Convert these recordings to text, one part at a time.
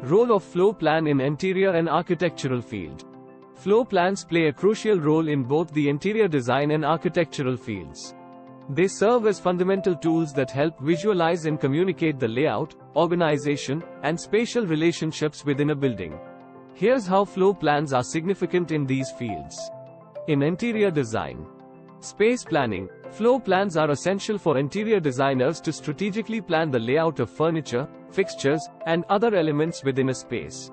Role of floor plan in interior and architectural field. Floor plans play a crucial role in both the interior design and architectural fields. They serve as fundamental tools that help visualize and communicate the layout, organization, and spatial relationships within a building. Here's how floor plans are significant in these fields. In interior design. Space planning. Floor plans are essential for interior designers to strategically plan the layout of furniture, fixtures, and other elements within a space.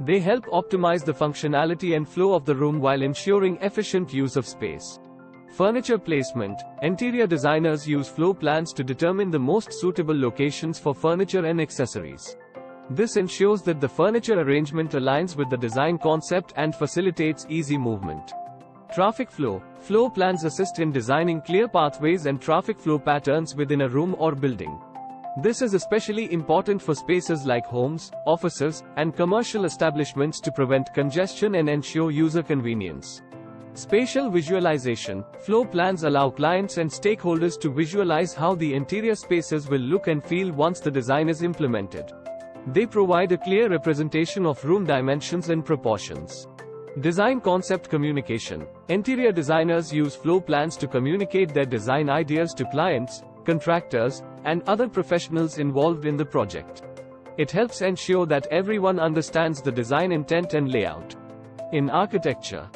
They help optimize the functionality and flow of the room while ensuring efficient use of space. Furniture placement. Interior designers use floor plans to determine the most suitable locations for furniture and accessories. This ensures that the furniture arrangement aligns with the design concept and facilitates easy movement. Traffic flow. Floor plans assist in designing clear pathways and traffic flow patterns within a room or building. This is especially important for spaces like homes, offices, and commercial establishments to prevent congestion and ensure user convenience. Spatial visualization. Floor plans allow clients and stakeholders to visualize how the interior spaces will look and feel once the design is implemented. They provide a clear representation of room dimensions and proportions. Design concept communication. Interior designers use floor plans to communicate their design ideas to clients, contractors, and other professionals involved in the project. It helps ensure that everyone understands the design intent and layout. In architecture.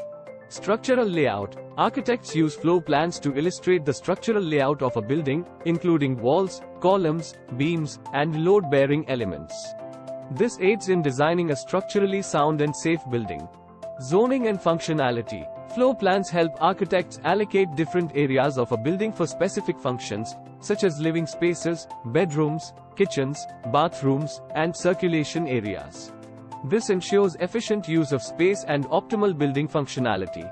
Structural layout. Architects use floor plans to illustrate the structural layout of a building, including walls, columns, beams, and load-bearing elements. This aids in designing a structurally sound and safe building. Zoning and functionality. Floor plans help architects allocate different areas of a building for specific functions, such as living spaces, bedrooms, kitchens, bathrooms, and circulation areas. This ensures efficient use of space and optimal building functionality.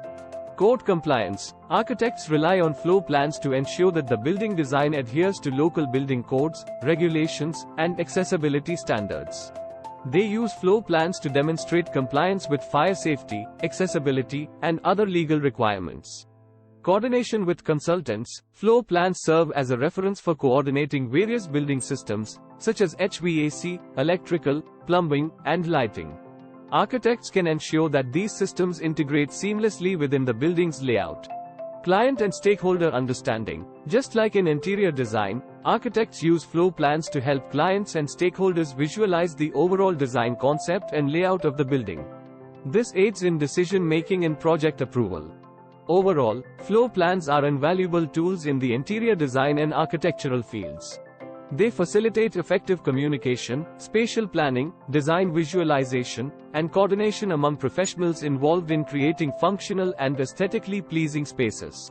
Code compliance. Architects rely on floor plans to ensure that the building design adheres to local building codes, regulations, and accessibility standards. They use floor plans to demonstrate compliance with fire safety, accessibility, and other legal requirements. Coordination with consultants. Floor plans serve as a reference for coordinating various building systems, such as HVAC, electrical, plumbing, and lighting. Architects can ensure that these systems integrate seamlessly within the building's layout. Client and stakeholder understanding. Just like in interior design, architects use floor plans to help clients and stakeholders visualize the overall design concept and layout of the building. This aids in decision-making and project approval. Overall, floor plans are invaluable tools in the interior design and architectural fields. They facilitate effective communication, spatial planning, design visualization, and coordination among professionals involved in creating functional and aesthetically pleasing spaces.